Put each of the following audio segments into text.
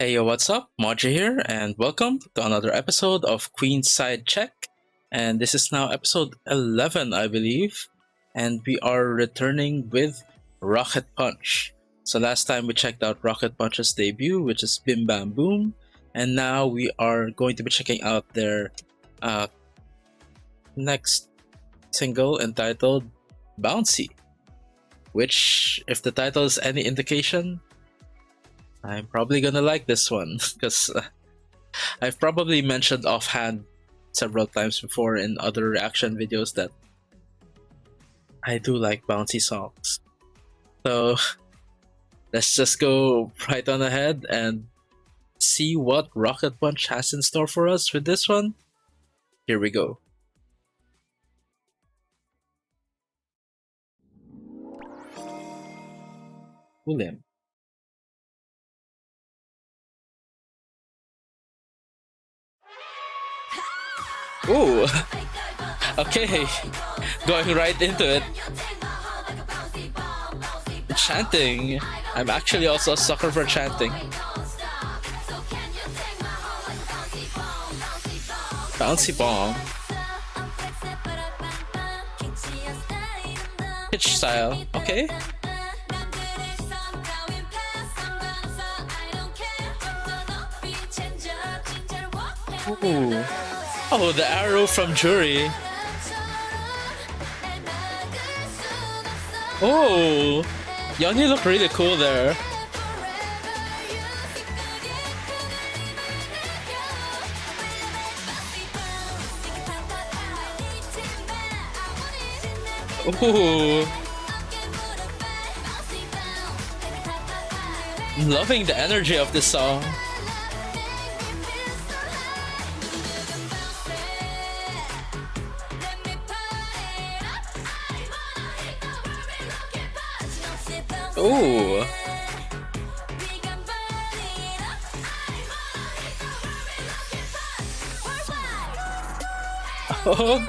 Hey yo, what's up? Moji here, and welcome to another episode of Queen's Side Check. And this is now episode 11, I believe. And we are returning with Rocket Punch. So last time we checked out Rocket Punch's debut, which is Bim Bam Boom. And now we are going to be checking out their uh, next single entitled Bouncy. Which, if the title is any indication, I'm probably gonna like this one because I've probably mentioned offhand several times before in other reaction videos that I do like bouncy songs. So let's just go right on ahead and see what Rocket Punch has in store for us with this one. Here we go. William. Ooh! Okay, going right into it. Chanting. I'm actually also a sucker for chanting. Bouncy bomb. Pitch style. Okay. Ooh. Oh, the arrow from Jury. Oh, Yeonhee look really cool there. Ooh. I'm loving the energy of this song. Ooh. Oh.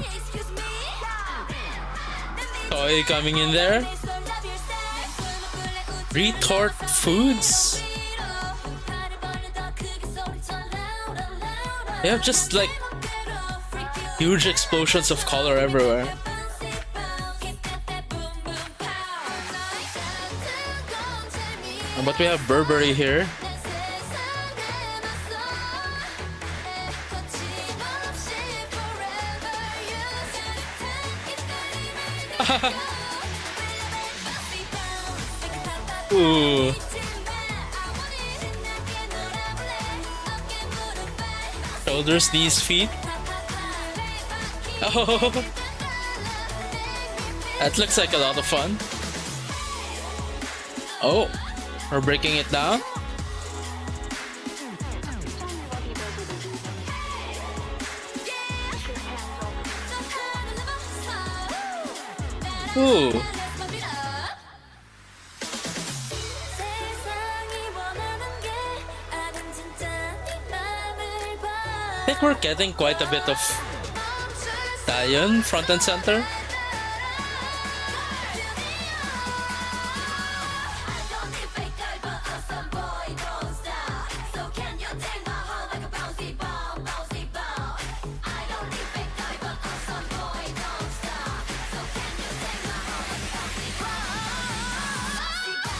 Toy coming in there. Retort Foods. They have just like huge explosions of color everywhere. But we have Burberry here. Ooh. Shoulders, knees, feet. Oh, that looks like a lot of fun. Oh, we're breaking it down. Ooh. I think we're getting quite a bit of Taeyeon front and center.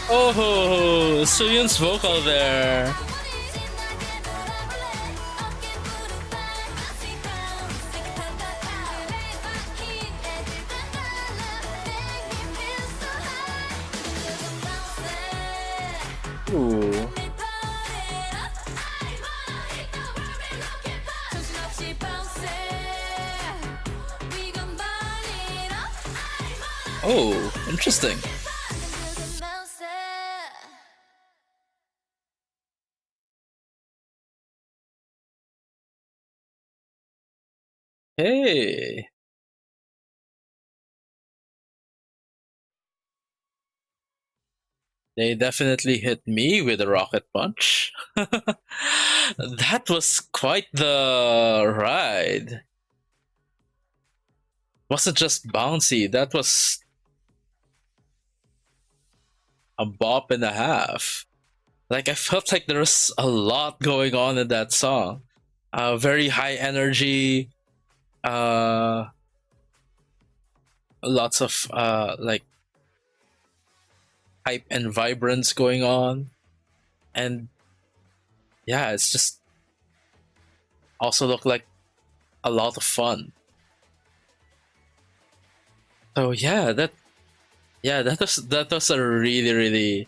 Oh, Suyun's vocal there. Ooh. Oh, interesting. Hey. They definitely hit me with a rocket punch. That was quite the ride. Wasn't just bouncy, that was a bop and a half. Like I felt like there was a lot going on in that song. Very high energy. Uh, Lots of like hype and vibrance going on, and yeah, it's just also looked like a lot of fun. So that was a really really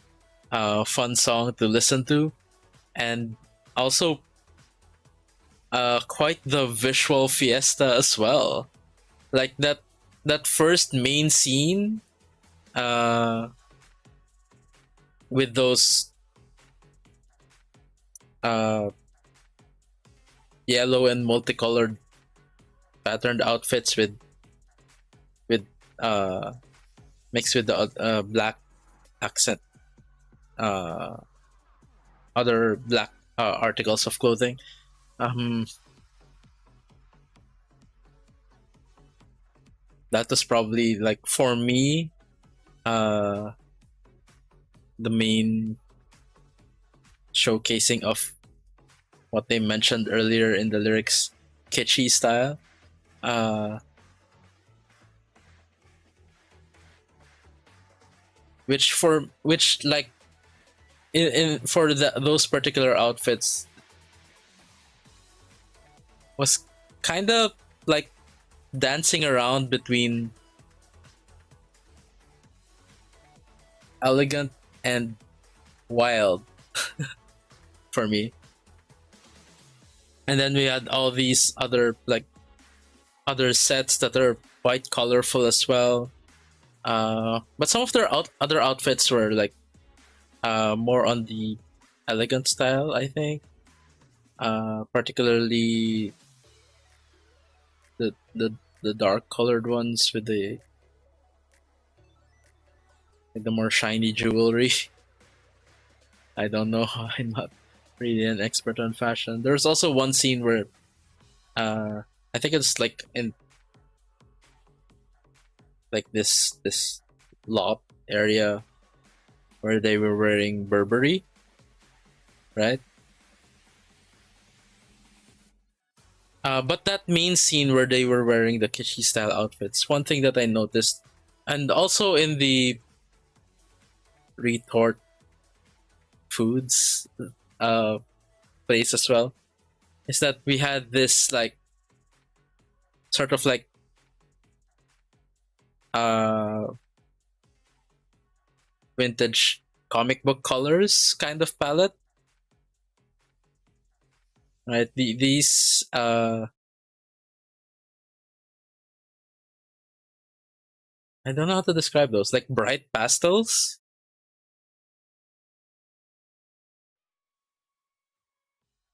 fun song to listen to, and also quite the visual fiesta as well. Like that first main scene uh, with those uh, yellow and multicolored patterned outfits with uh, mixed with the black accent, uh, other black articles of clothing. Um, that was probably like for me uh, the main showcasing of what they mentioned earlier in the lyrics, kitschy style. Uh, which like in for those particular outfits was kind of like dancing around between elegant and wild for me. And then we had all these other like other sets that are quite colorful as well. But some of their other outfits were like more on the elegant style, I think. Particularly the the the dark colored ones with the more shiny jewelry. I don't know. I'm not really an expert on fashion. There's also one scene where I think it's like in like this lot area where they were wearing Burberry, right? But that main scene where they were wearing the kitschy style outfits, one thing that I noticed, and also in the retort foods uh, place as well, is that we had this like sort of like uh, vintage comic book colors kind of palette, right? These I don't know how to describe those, like bright pastels,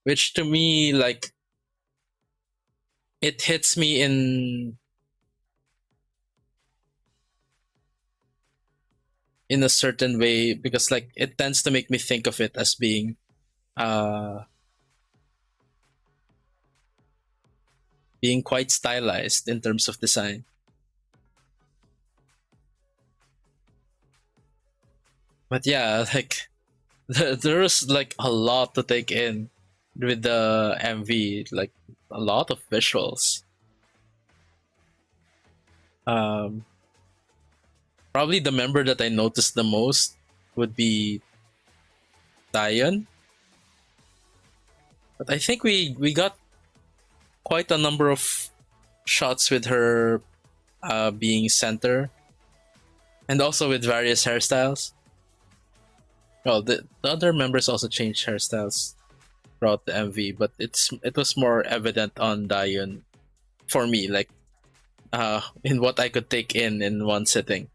which to me like it hits me in a certain way because like it tends to make me think of it as uh being quite stylized in terms of design. But yeah, like there's like a lot to take in with the MV, like a lot of visuals. Um, Probably the member that I noticed the most would be Diane, but I think we got quite a number of shots with her being center, and also with various hairstyles. Well, the other members also changed hairstyles throughout the MV, but it was more evident on Diane for me, like in what I could take in one sitting.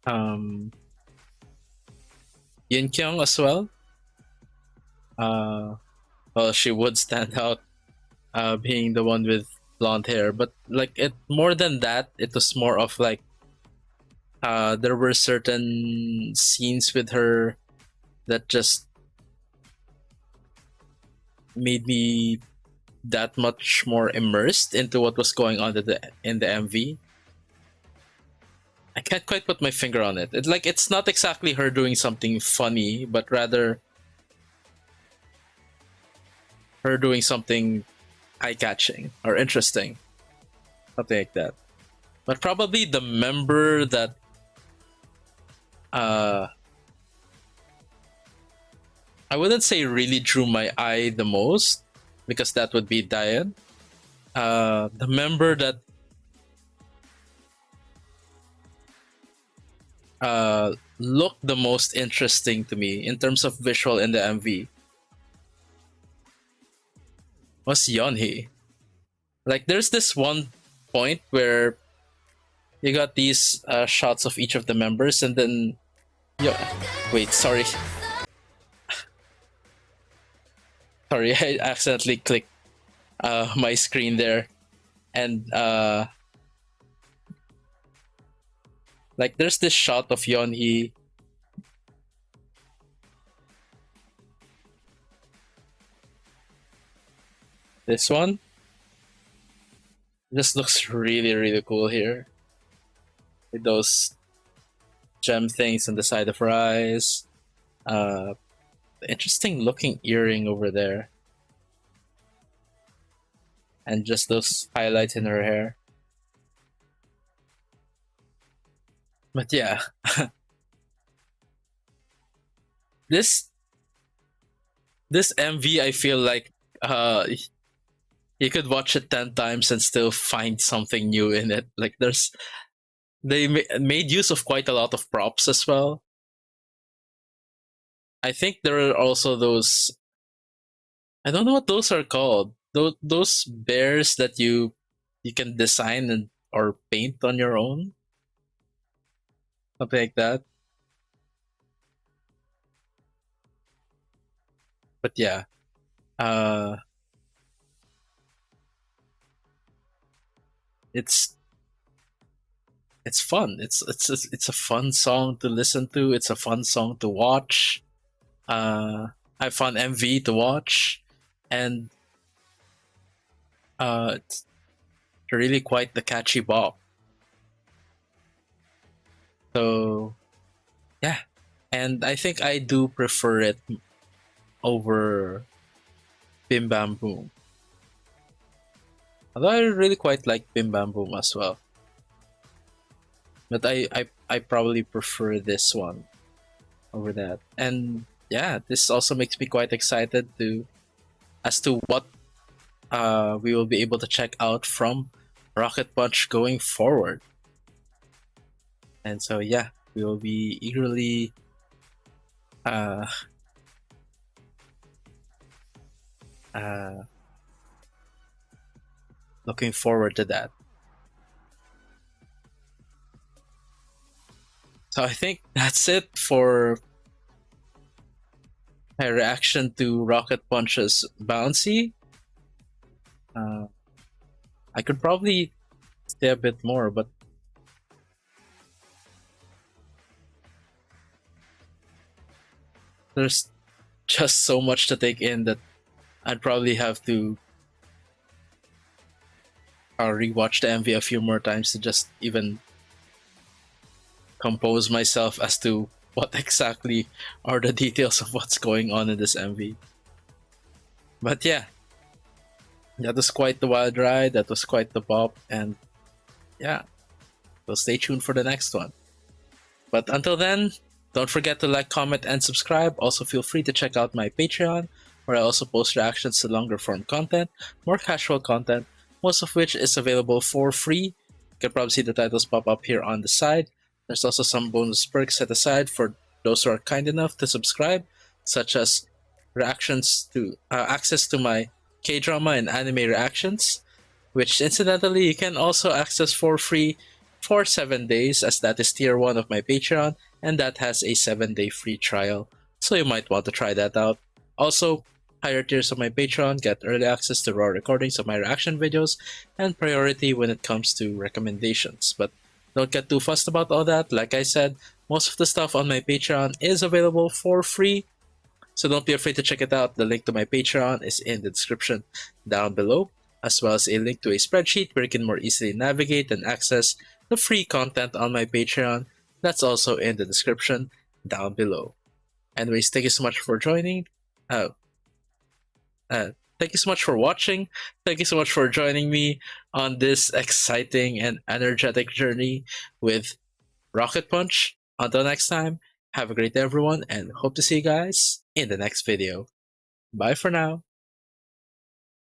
Um, Yin Kyung as well. Uh, well, she would stand out, being the one with blonde hair, but like it more than that, it was more of like there were certain scenes with her that just made me that much more immersed into what was going on in the MV. I can't quite put my finger on it. It's not exactly her doing something funny, but rather her doing something eye-catching or interesting, something like that. But probably the member that I wouldn't say really drew my eye the most, because that would be Diane. The member that looked the most interesting to me in terms of visual in the MV was Yeonhee. Like, there's this one point where you got these shots of each of the members, and then wait, sorry, sorry, I accidentally clicked my screen there, and like, there's this shot of Yeonhee. This one just looks really, really cool here, with those gem things on the side of her eyes. Interesting looking earring over there, and just those highlights in her hair. But yeah, this MV, I feel like you could watch it 10 times and still find something new in it. Like, they made use of quite a lot of props as well. I think there are also those, I don't know what those are called. Those bears that you can design and or paint on your own, something like that. But yeah, it's fun. It's a fun song to listen to. It's a fun song to watch. I found MV to watch, and it's really quite the catchy bop. So yeah, and I think I do prefer it over Bim Bam Boom. Although I really quite like Bim Bam Boom as well. But I probably prefer this one over that. And yeah, this also makes me quite excited as to what we will be able to check out from Rocket Punch going forward. And so yeah, we will be eagerly looking forward to that. So I think that's it for my reaction to Rocket Punch's Bouncy. I could probably say a bit more, but there's just so much to take in that I'd probably have to rewatch the MV a few more times to just even compose myself as to what exactly are the details of what's going on in this MV. But yeah, that was quite the wild ride, that was quite the bop, and yeah, so stay tuned for the next one. But until then, don't forget to like, comment, and subscribe. Also, feel free to check out my Patreon, where I also post reactions to longer form content, more casual content, most of which is available for free. You can probably see the titles pop up here on the side. There's also some bonus perks set aside for those who are kind enough to subscribe, such as reactions to access to my K-drama and anime reactions, which incidentally you can also access for free for 7 days, as that is tier 1 of my Patreon, and that has a 7-day free trial, so you might want to try that out. Also, higher tiers of my Patreon get early access to raw recordings of my reaction videos and priority when it comes to recommendations. But don't get too fussed about all that. Like I said, most of the stuff on my Patreon is available for free, so don't be afraid to check it out. The link to my Patreon is in the description down below, as well as a link to a spreadsheet where you can more easily navigate and access the free content on my Patreon. That's also in the description down below. Anyways, thank you so much for joining. Uh, uh, Thank you so much for watching. Thank you so much for joining me on this exciting and energetic journey with Rocket Punch. Until next time, have a great day, everyone, and hope to see you guys in the next video. Bye for now.